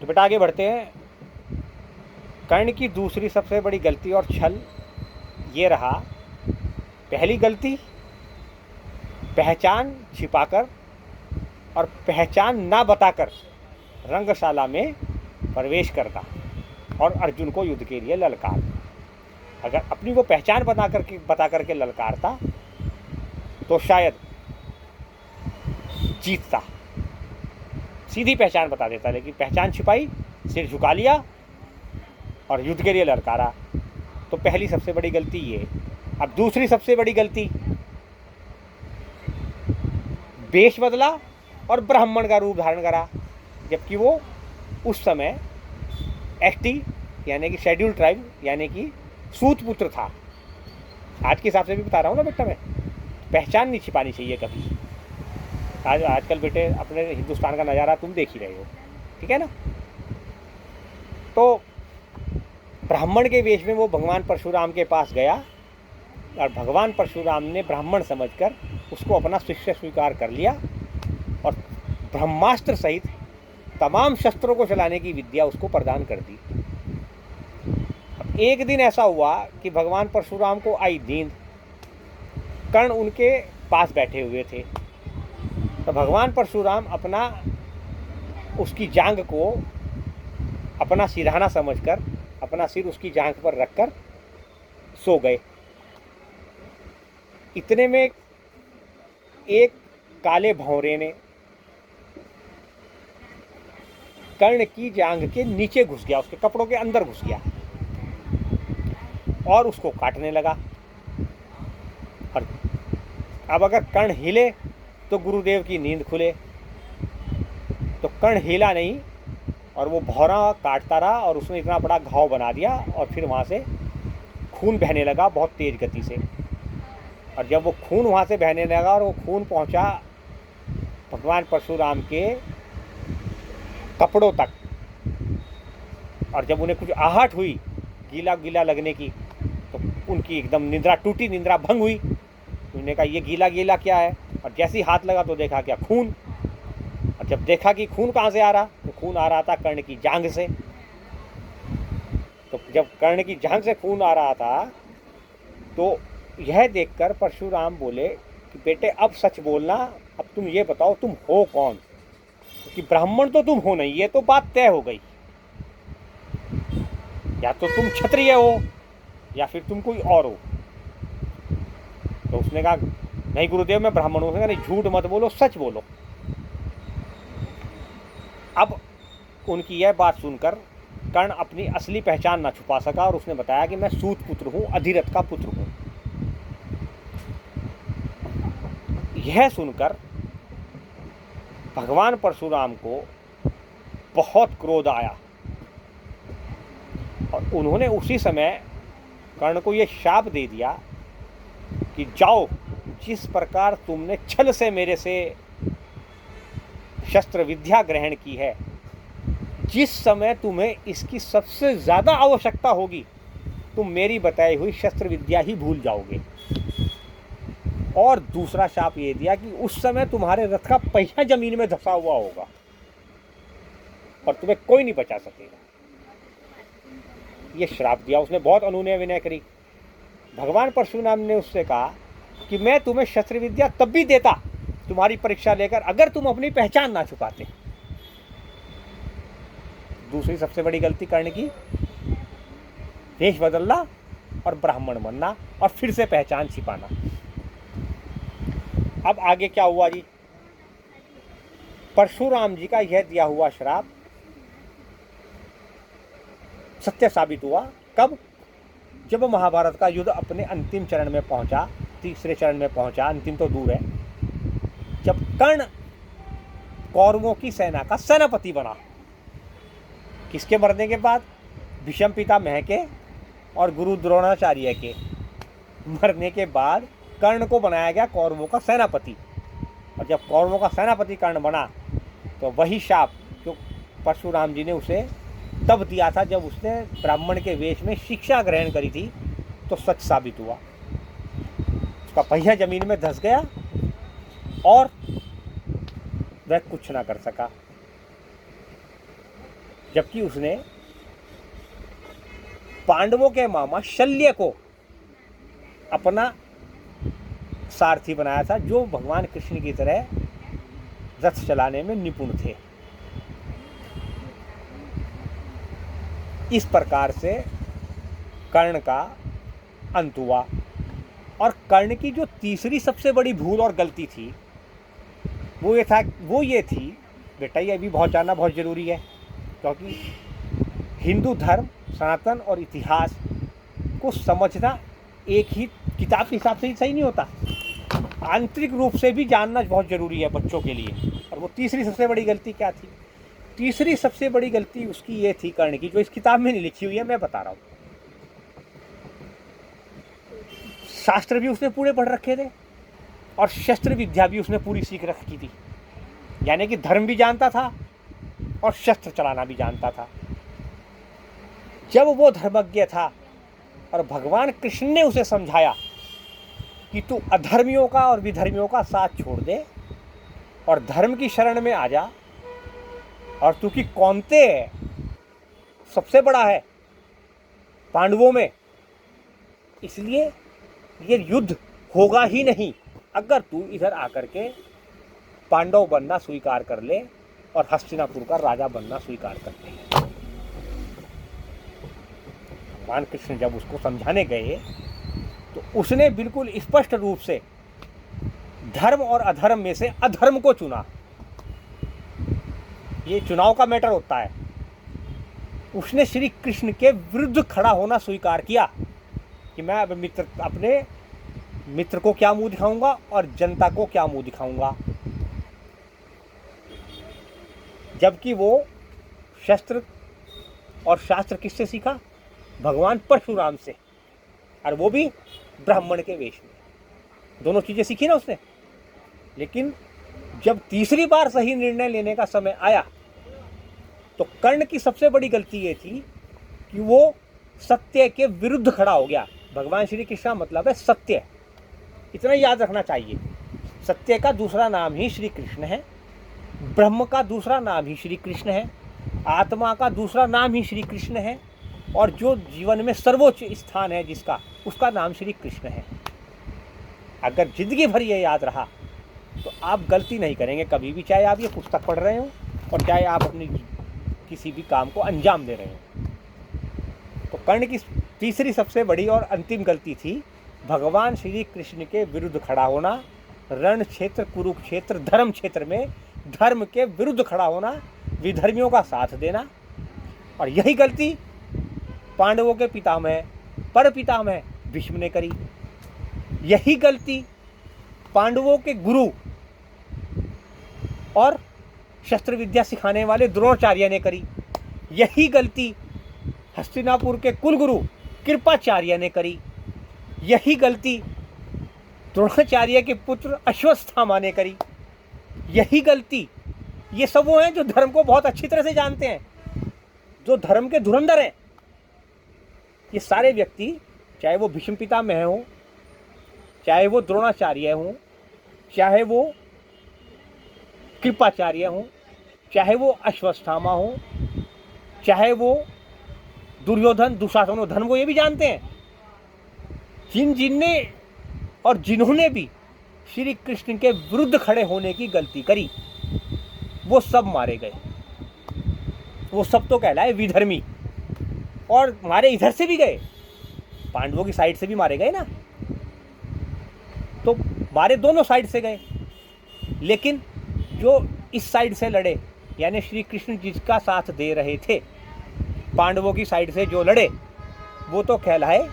तो बेटा आगे बढ़ते हैं। कर्ण की दूसरी सबसे बड़ी गलती और छल ये रहा, पहली गलती पहचान छिपाकर और पहचान ना बताकर रंगशाला में प्रवेश करता और अर्जुन को युद्ध के लिए ललकार। अगर अपनी वो पहचान बता करके ललकारता तो शायद जीतता। सीधी पहचान बता देता, लेकिन पहचान छिपाई, सिर झुका लिया और युद्ध के लिए ललकारा। तो पहली सबसे बड़ी गलती ये। अब दूसरी सबसे बड़ी गलती, वेश बदला और ब्राह्मण का रूप धारण करा, जबकि वो उस समय एसटी यानी कि शेड्यूल ट्राइब यानी कि सूत पुत्र था। आज के हिसाब से भी बता रहा हूँ ना बेटा, मैं पहचान नहीं छिपानी चाहिए कभी। आजकल बेटे अपने हिंदुस्तान का नज़ारा तुम देख ही रहे हो, ठीक है ना। तो ब्राह्मण के वेश में वो भगवान परशुराम के पास गया और भगवान परशुराम ने ब्राह्मण समझकर उसको अपना शिष्य स्वीकार कर लिया और ब्रह्मास्त्र सहित तमाम शस्त्रों को चलाने की विद्या उसको प्रदान कर दी। अब एक दिन ऐसा हुआ कि भगवान परशुराम को आई नींद। कर्ण उनके पास बैठे हुए थे, तो भगवान परशुराम उसकी जांघ को अपना सिरहाना समझकर अपना सिर उसकी जांघ पर रखकर सो गए। इतने में एक काले भौरे ने कर्ण की जांघ के नीचे घुस गया, उसके कपड़ों के अंदर घुस गया और उसको काटने लगा। और अब अगर कर्ण हिले तो गुरुदेव की नींद खुले, तो कर्ण हिला नहीं और वो भौरा काटता रहा और उसने इतना बड़ा घाव बना दिया और फिर वहाँ से खून बहने लगा बहुत तेज गति से। और जब वो खून वहाँ से बहने लगा और वो खून पहुँचा भगवान परशुराम के कपड़ों तक, और जब उन्हें कुछ आहट हुई गीला गीला लगने की, तो उनकी एकदम निद्रा टूटी, निद्रा भंग हुई। उन्होंने कहा ये गीला गीला क्या है, और जैसे ही हाथ लगा तो देखा क्या, खून। और जब देखा कि खून कहाँ से आ रहा, तो खून आ रहा था कर्ण की जांघ से। तो जब कर्ण की जांघ से खून आ रहा था तो यह देखकर परशुराम बोले कि बेटे अब सच बोलना, अब तुम ये बताओ तुम हो कौन, क्योंकि ब्राह्मण तो तुम हो नहीं, ये तो बात तय हो गई। या तो तुम क्षत्रिय हो या फिर तुम कोई और हो। तो उसने कहा नहीं गुरुदेव मैं ब्राह्मण हूँ। उसने कहा नहीं झूठ मत बोलो, सच बोलो। अब उनकी यह बात सुनकर कर्ण अपनी असली पहचान ना छुपा सका और उसने बताया कि मैं सूत पुत्र हूँ, अधिरथ का पुत्र हूँ। यह सुनकर भगवान परशुराम को बहुत क्रोध आया और उन्होंने उसी समय कर्ण को यह शाप दे दिया कि जाओ, जिस प्रकार तुमने छल से मेरे से शस्त्र विद्या ग्रहण की है, जिस समय तुम्हें इसकी सबसे ज़्यादा आवश्यकता होगी तुम मेरी बताई हुई शस्त्र विद्या ही भूल जाओगे। और दूसरा शाप ये दिया कि उस समय तुम्हारे रथ का पहिया जमीन में धंसा हुआ होगा और तुम्हें कोई नहीं बचा सकेगा। ये श्राप दिया उसने, बहुत अनुनय विनय करी। भगवान परशुराम ने उससे कहा कि मैं तुम्हें शस्त्र विद्या तब भी देता तुम्हारी परीक्षा लेकर अगर तुम अपनी पहचान ना छुपाते। दूसरी सबसे बड़ी गलती कर्ण की, वेश बदलना और ब्राह्मण बनना और फिर से पहचान छिपाना। अब आगे क्या हुआ जी, परशुराम जी का यह दिया हुआ श्राप सत्य साबित हुआ। कब? जब महाभारत का युद्ध अपने अंतिम चरण में पहुंचा, तीसरे चरण में पहुंचा, अंतिम तो दूर है, जब कर्ण कौरवों की सेना का सेनापति बना। किसके मरने के बाद? भीष्म पितामह के और गुरु द्रोणाचार्य के मरने के बाद कर्ण को बनाया गया कौरवों का सेनापति। और जब कौरवों का सेनापति कर्ण बना तो वही शाप जो परशुराम जी ने उसे तब दिया था जब उसने ब्राह्मण के वेश में शिक्षा ग्रहण करी थी, तो सच साबित हुआ। उसका पहिया जमीन में धंस गया और वह कुछ ना कर सका। जबकि उसने पांडवों के मामा शल्य को अपना सारथी बनाया था, जो भगवान कृष्ण की तरह रथ चलाने में निपुण थे। इस प्रकार से कर्ण का अंत हुआ। और कर्ण की जो तीसरी सबसे बड़ी भूल और गलती थी वो ये थी, बेटा ये अभी बहुत जानना बहुत ज़रूरी है, क्योंकि हिंदू धर्म, सनातन और इतिहास को समझना एक ही किताब के हिसाब से ही सही नहीं होता, आंतरिक रूप से भी जानना बहुत ज़रूरी है बच्चों के लिए। और वो तीसरी सबसे बड़ी गलती क्या थी? तीसरी सबसे बड़ी गलती उसकी ये थी कर्ण की, जो इस किताब में नहीं लिखी हुई है, मैं बता रहा हूँ। शास्त्र भी उसने पूरे पढ़ रखे थे और शस्त्र विद्या भी उसने पूरी सीख रखी थी, यानी कि धर्म भी जानता था और शस्त्र चलाना भी जानता था। जब वो धर्मज्ञ था और भगवान कृष्ण ने उसे समझाया कि तू अधर्मियों का और विधर्मियों का साथ छोड़ दे और धर्म की शरण में आ जा, और तू की कौनते है सबसे बड़ा है पांडवों में, इसलिए ये युद्ध होगा ही नहीं अगर तू इधर आकर के पांडव बनना स्वीकार कर ले और हस्तिनापुर का राजा बनना स्वीकार कर ले। भगवान कृष्ण जब उसको समझाने गए तो उसने बिल्कुल स्पष्ट रूप से धर्म और अधर्म में से अधर्म को चुना। ये चुनाव का मैटर होता है। उसने श्री कृष्ण के विरुद्ध खड़ा होना स्वीकार किया कि मैं अब अपने मित्र को क्या मुंह दिखाऊंगा और जनता को क्या मुंह दिखाऊंगा। जबकि वो शस्त्र और शास्त्र किससे सीखा? भगवान परशुराम से, और वो भी ब्राह्मण के वेश में। दोनों चीज़ें सीखी ना उसने। लेकिन जब तीसरी बार सही निर्णय लेने का समय आया तो कर्ण की सबसे बड़ी गलती ये थी कि वो सत्य के विरुद्ध खड़ा हो गया। भगवान श्री कृष्ण मतलब है सत्य, इतना याद रखना चाहिए। सत्य का दूसरा नाम ही श्री कृष्ण है, ब्रह्म का दूसरा नाम ही श्री कृष्ण है, आत्मा का दूसरा नाम ही श्री कृष्ण है, और जो जीवन में सर्वोच्च स्थान है जिसका, उसका नाम श्री कृष्ण है। अगर जिंदगी भर ये याद रहा तो आप गलती नहीं करेंगे कभी भी, चाहे आप ये पुस्तक पढ़ रहे हो और चाहे आप अपनी किसी भी काम को अंजाम दे रहे हो। तो कर्ण की तीसरी सबसे बड़ी और अंतिम गलती थी भगवान श्री कृष्ण के विरुद्ध खड़ा होना, रण क्षेत्र कुरुक्षेत्र धर्म क्षेत्र में धर्म के विरुद्ध खड़ा होना, विधर्मियों का साथ देना। और यही गलती पांडवों के पितामह पर पितामह भीष्म ने करी। यही गलती पांडवों के गुरु और शस्त्र विद्या सिखाने वाले द्रोणाचार्य ने करी। यही गलती हस्तिनापुर के कुलगुरु कृपाचार्य ने करी। यही गलती द्रोणाचार्य के पुत्र अश्वत्थामा ने करी। यही गलती, ये सब वो हैं जो धर्म को बहुत अच्छी तरह से जानते हैं, जो धर्म के धुरंधर हैं। ये सारे व्यक्ति, चाहे वो भीष्म पितामह हो, चाहे वो द्रोणाचार्य हो, चाहे वो कृपाचार्य हो, चाहे वो अश्वत्थामा हो, चाहे वो दुर्योधन दुशासन हो, धर्म को ये भी जानते हैं। जिनने और जिन्होंने भी श्री कृष्ण के विरुद्ध खड़े होने की गलती करी वो सब मारे गए। वो सब तो कहलाए विधर्मी, और मारे इधर से भी गए, पांडवों की साइड से भी मारे गए ना, तो मारे दोनों साइड से गए। लेकिन जो इस साइड से लड़े, यानी श्री कृष्ण जिसका साथ दे रहे थे, पांडवों की साइड से जो लड़े वो तो कहलाए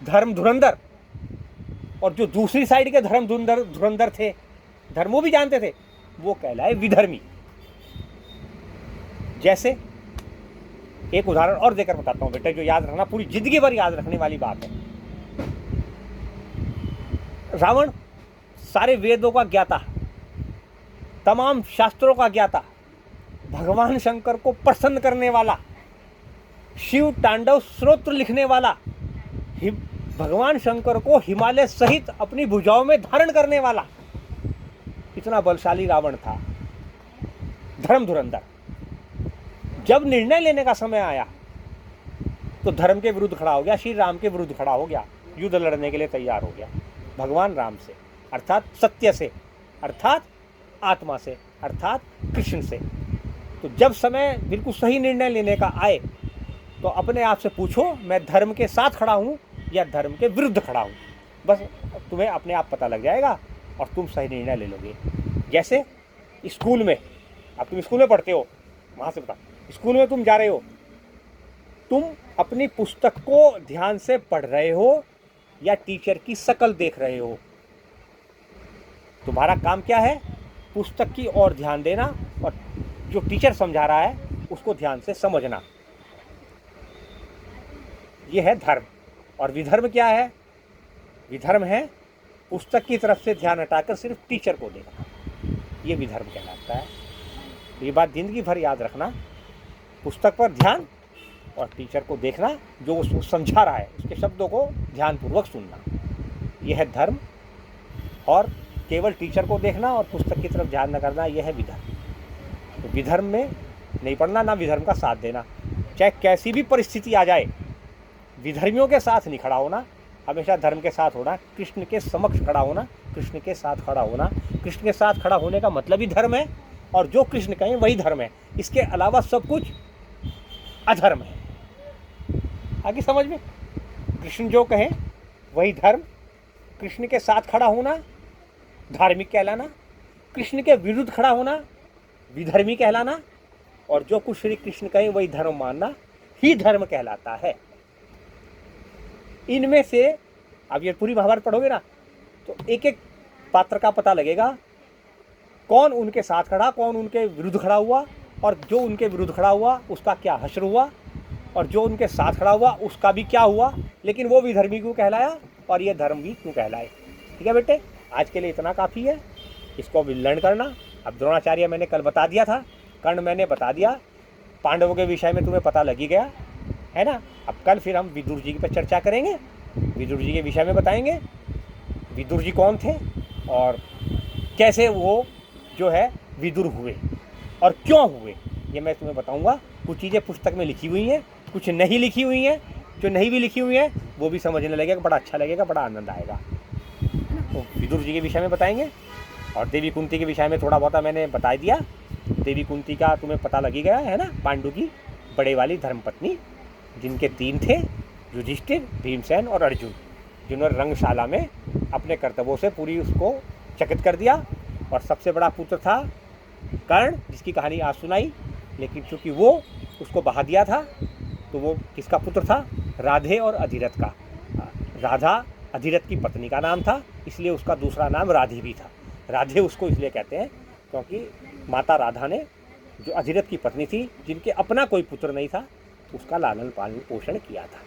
धर्म धुरंधर, और जो दूसरी साइड के धर्म धुरंधर थे, धर्म वो भी जानते थे, वो कहलाए विधर्मी। जैसे एक उदाहरण और देकर बताता हूं बेटा, जो याद रखना, पूरी जिंदगी भर याद रखने वाली बात है। रावण सारे वेदों का ज्ञाता, तमाम शास्त्रों का ज्ञाता, भगवान शंकर को प्रसन्न करने वाला, शिव तांडव स्तोत्र लिखने वाला, भगवान शंकर को हिमालय सहित अपनी भुजाओं में धारण करने वाला, इतना बलशाली रावण था। धर्म धुरंधर, जब निर्णय लेने का समय आया तो धर्म के विरुद्ध खड़ा हो गया, श्री राम के विरुद्ध खड़ा हो गया, युद्ध लड़ने के लिए तैयार हो गया भगवान राम से, अर्थात सत्य से, अर्थात आत्मा से, अर्थात कृष्ण से। तो जब समय बिल्कुल सही निर्णय लेने का आए तो अपने आप से पूछो, मैं धर्म के साथ खड़ा हूँ या धर्म के विरुद्ध खड़ा हूँ। बस तुम्हें अपने आप पता लग जाएगा और तुम सही निर्णय ले लोगे। जैसे स्कूल में, अब तुम स्कूल में पढ़ते हो, वहाँ से बता, स्कूल में तुम जा रहे हो, तुम अपनी पुस्तक को ध्यान से पढ़ रहे हो या टीचर की शक्ल देख रहे हो? तुम्हारा काम क्या है? पुस्तक की ओर ध्यान देना और जो टीचर समझा रहा है उसको ध्यान से समझना। ये है धर्म। और विधर्म क्या है? विधर्म है पुस्तक की तरफ से ध्यान हटाकर सिर्फ टीचर को देखना, ये विधर्म कहलाता है। ये बात जिंदगी भर याद रखना, पुस्तक पर ध्यान और टीचर को देखना, जो उसको समझा रहा है उसके शब्दों को ध्यानपूर्वक सुनना, यह है धर्म। और केवल टीचर को देखना और पुस्तक की तरफ ध्यान न करना, यह है विधर्म। तो विधर्म में नहीं पढ़ना, ना विधर्म का साथ देना। चाहे कैसी भी परिस्थिति आ जाए, विधर्मियों के साथ नहीं खड़ा होना, हमेशा धर्म के साथ होना, कृष्ण के समक्ष खड़ा होना, कृष्ण के साथ खड़ा होना। कृष्ण के साथ खड़ा होने का मतलब ही धर्म है, और जो कृष्ण कहें वही धर्म है, इसके अलावा सब कुछ अधर्म है। आगे समझ में? कृष्ण जो कहें वही धर्म। कृष्ण के साथ खड़ा होना धार्मिक कहलाना, कृष्ण के विरुद्ध खड़ा होना विधर्मी कहलाना, और जो कुछ श्री कृष्ण कहें वही धर्म मानना ही धर्म कहलाता है। इनमें से अब ये पूरी महाभारत पढ़ोगे ना तो एक एक पात्र का पता लगेगा, कौन उनके साथ खड़ा, कौन उनके विरुद्ध खड़ा हुआ, और जो उनके विरुद्ध खड़ा हुआ उसका क्या हश्र हुआ, और जो उनके साथ खड़ा हुआ उसका भी क्या हुआ, लेकिन वो विधर्मी क्यों कहलाया और ये धर्म भी क्यों कहलाए। ठीक है बेटे, आज के लिए इतना काफ़ी है, इसको भी लर्न करना। अब द्रोणाचार्य मैंने कल बता दिया था, कर्ण मैंने बता दिया, पांडवों के विषय में तुम्हें पता लग ही गया है ना। अब कल फिर हम विदुर जी पर चर्चा करेंगे, विदुर जी के विषय में बताएंगे विदुर जी कौन थे और कैसे वो जो है विदुर हुए और क्यों हुए, ये मैं तुम्हें बताऊंगा। कुछ चीज़ें पुस्तक में लिखी हुई हैं, कुछ नहीं लिखी हुई हैं, जो नहीं भी लिखी हुई हैं वो भी समझने लगेगा, बड़ा अच्छा लगेगा, बड़ा आनंद आएगा। तो विदुर जी के विषय में बताएंगे, और देवी कुंती के विषय में थोड़ा बहुत मैंने बता दिया। देवी कुंती का तुम्हें पता लगी गया है ना, पांडु की बड़े वाली धर्मपत्नी, जिनके 3 थे, युधिष्ठिर, भीमसेन और अर्जुन, जिन्होंने रंगशाला में अपने कर्तव्यों से पूरी उसको चकित कर दिया। और सबसे बड़ा पुत्र था कर्ण, जिसकी कहानी आज सुनाई, लेकिन चूंकि वो उसको बहा दिया था तो वो किसका पुत्र था? राधे और अधिरथ का। राधा अधिरथ की पत्नी का नाम था, इसलिए उसका दूसरा नाम राधे भी था। राधे उसको इसलिए कहते हैं क्योंकि माता राधा ने जो अधिरथ की पत्नी थी, जिनके अपना कोई पुत्र नहीं था, उसका लालन पालन पोषण किया था।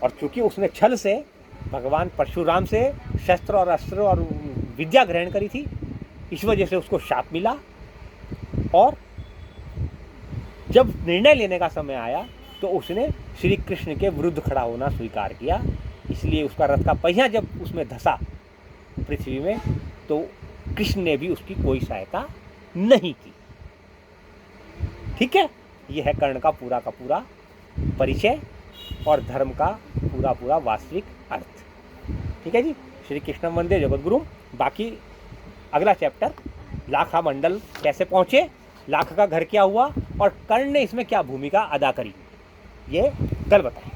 और चूंकि उसने छल से भगवान परशुराम से शस्त्र और अस्त्र और विद्या ग्रहण करी थी, इस वजह से उसको शाप मिला। और जब निर्णय लेने का समय आया तो उसने श्री कृष्ण के विरुद्ध खड़ा होना स्वीकार किया, इसलिए उसका रथ का पहिया जब उसमें धंसा पृथ्वी में तो कृष्ण ने भी उसकी कोई सहायता नहीं की। ठीक है, यह है कर्ण का पूरा परिचय और धर्म का पूरा वास्तविक अर्थ। ठीक है जी, श्री कृष्ण वंदे जगद्गुरु। बाकी अगला चैप्टर लाखा मंडल कैसे पहुँचे, लाख का घर क्या हुआ और कर्ण ने इसमें क्या भूमिका अदा करी, ये कल बताएं।